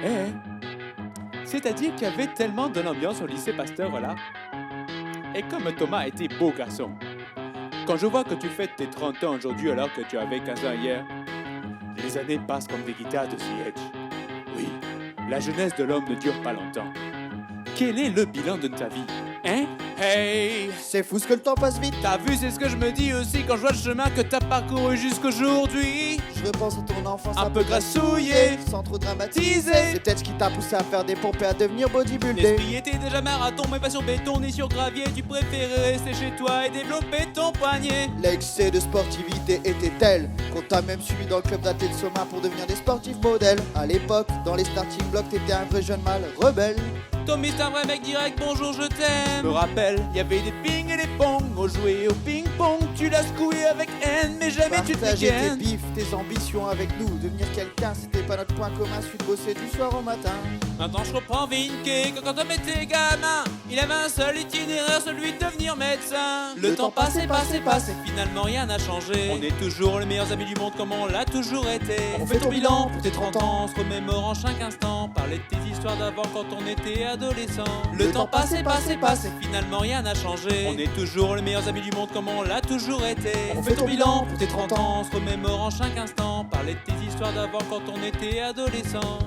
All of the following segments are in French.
Eh, c'est-à-dire qu'il y avait tellement de l'ambiance au lycée Pasteur là. Et comme Thomas était beau garçon, quand je vois que tu fêtes tes 30 ans aujourd'hui alors que tu avais 15 ans hier, les années passent comme des guitares de C.H. Oui, la jeunesse de l'homme ne dure pas longtemps. Quel est le bilan de ta vie? Hein? Hey! C'est fou ce que le temps passe vite. T'as vu, c'est ce que je me dis aussi quand je vois le chemin que t'as parcouru jusqu'aujourd'hui. Je repense à ton enfance Un peu grassouillé, sans trop dramatiser. teasé. C'est peut-être ce qui t'a poussé à faire des pompes et à devenir bodybuilder. L'esprit était déjà marathon, mais pas sur béton ni sur gravier. Tu préférais rester chez toi et développer ton poignet. L'excès de sportivité était tel qu'on t'a même suivi dans le club d'athlètes Soma pour devenir des sportifs modèles. À l'époque, dans les starting blocks, t'étais un vrai jeune mâle rebelle. Tommy, c'est un vrai mec direct, bonjour, je t'aime. Je me rappelle, y avait des ping et des pongs. On jouait au ping-pong, tu l'as secoué avec haine, mais jamais tu te Partager tes dégaines. bifs, tes ambitions avec nous. Devenir quelqu'un, c'était pas notre point commun. Celui de bosser du soir au matin. Maintenant je reprends Vinke, que quand on était gamin, il avait un seul itinéraire, celui de devenir médecin. Le temps passé, finalement rien n'a changé. On est toujours les meilleurs amis du monde comme on l'a toujours été. On fait ton bilan pour tes 30 ans, on se remémore en chaque instant. Parler de tes histoires d'avant quand on était adolescent. Le temps passé, finalement rien n'a changé. On est toujours les meilleurs amis du monde comme on l'a toujours été. On fait ton bilan pour tes 30 ans, on se remémore en chaque instant. Parler de tes histoires d'avant quand on était adolescent.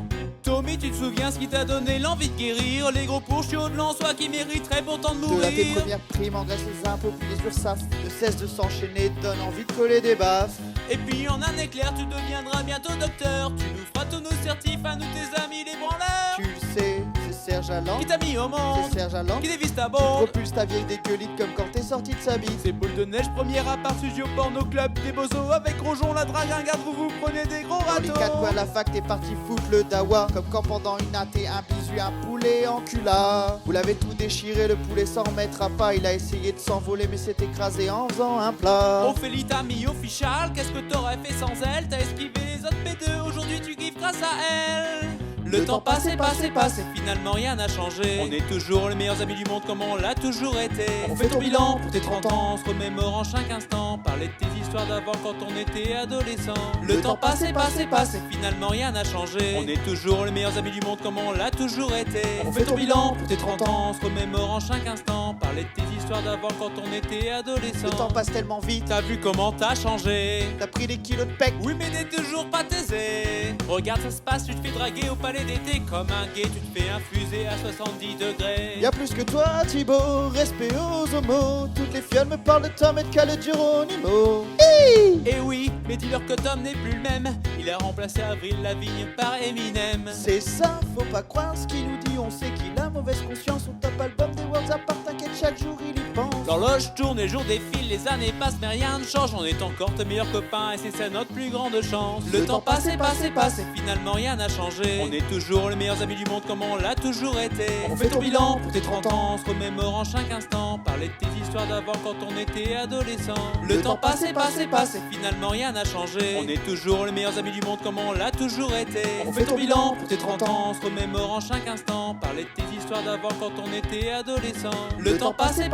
Tommy, tu te souviens ce qui t'a donné l'envie de guérir? Les gros pour chiots de l'Ansois qui mériteraient pourtant de De là tes mourir. premières primes, engraisse les impôts puis les URSAF. Ne cesse de s'enchaîner, donne envie de coller des baffes. Et puis en un éclair, tu deviendras bientôt docteur. Tu nous feras tous nos certifs à nous tes amis les branleurs. Tu le sais, c'est Serge Allan. Qui t'a mis au monde, C'est Serge Allan. qui dévisse ta Tu bande. propulses ta vieille dégueulite comme quand t'es sorti de sa bite. C'est boule de neige, première à part studio porno club. Des bozos avec Rojon, la drague, un garde, vous prenez des gros Dans les râteaux. quatre coins de la fac, t'es parti foutre le dawa. Comme quand pendant une athée, un bisu, un poulet en cula. Vous l'avez tout déchiré, le poulet s'en remettra pas. Il a essayé de s'envoler, mais s'est écrasé en faisant un plat. Ophélie, ta mi official, qu'est-ce que t'aurais fait sans elle? T'as esquivé les autres P2, aujourd'hui tu kiffes grâce à elle. Le temps passé, finalement rien n'a changé. On est toujours les meilleurs amis du monde comme on l'a toujours été. On fait ton bilan pour tes 30 ans, on se remémore en chaque instant. Parler de tes histoires d'avant quand on était adolescent. Le temps passé, finalement rien n'a changé. On est toujours les meilleurs amis du monde comme on l'a toujours été. On fait ton bilan pour tes 30 ans, on se remémore en chaque instant. Parler de tes histoires d'avant quand on était adolescent. Le temps passe tellement vite, T'as vu comment t'as changé? t'as pris des kilos de pec. Oui mais n'est toujours pas taisé. Regarde ça se passe, tu te fais draguer au palais d'été. Comme un gay, tu te fais infuser à 70 degrés. Y'a plus que toi, Thibaut, respect aux homos. Toutes les fioles me parlent de Tom et de Cal et Geronimo. Et oui, mais dis-leur que Tom n'est plus le même. Il a remplacé Avril Lavigne par Eminem. C'est ça, faut pas croire ce qu'il nous dit. On sait qu'il a mauvaise conscience. Son top album des Worlds Apart, t'inquiète, chaque jour il y pense. L'horloge tourne, les jours défilent, les années passent, mais rien ne change. On est encore tes meilleurs copains et c'est ça notre plus grande chance. Le temps passé, finalement rien n'a changé. On est toujours les meilleurs amis du monde comme on l'a toujours été. On fait ton bilan pour tes 30 ans, on se remémore en chaque instant. Parler de tes histoires d'avant quand on était adolescent. Le temps passé, finalement rien n'a changé. On est toujours les meilleurs amis du monde comme on l'a toujours été. On fait ton bilan pour tes 30 ans, on se remémore en chaque instant. Parler de tes histoires d'avant quand on était adolescent. Le temps passé,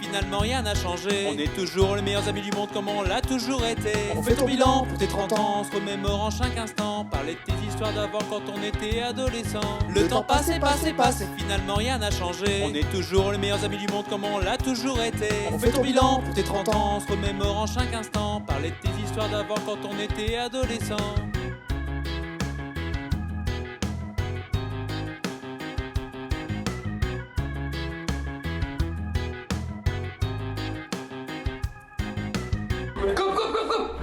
finalement rien n'a changé. On est toujours les meilleurs amis du monde comme on l'a toujours été. On fait ton bilan pour tes 30 ans, on se remémore en chaque instant. Parler de tes histoires d'avant quand on était adolescent. Le temps passé, finalement rien n'a changé. On est toujours les meilleurs amis du monde comme on l'a toujours été. On fait ton bilan pour tes 30 ans, on se remémore en chaque instant. Parler de tes histoires d'avant quand on était adolescent. Coupe, coupe, coupe, coupe.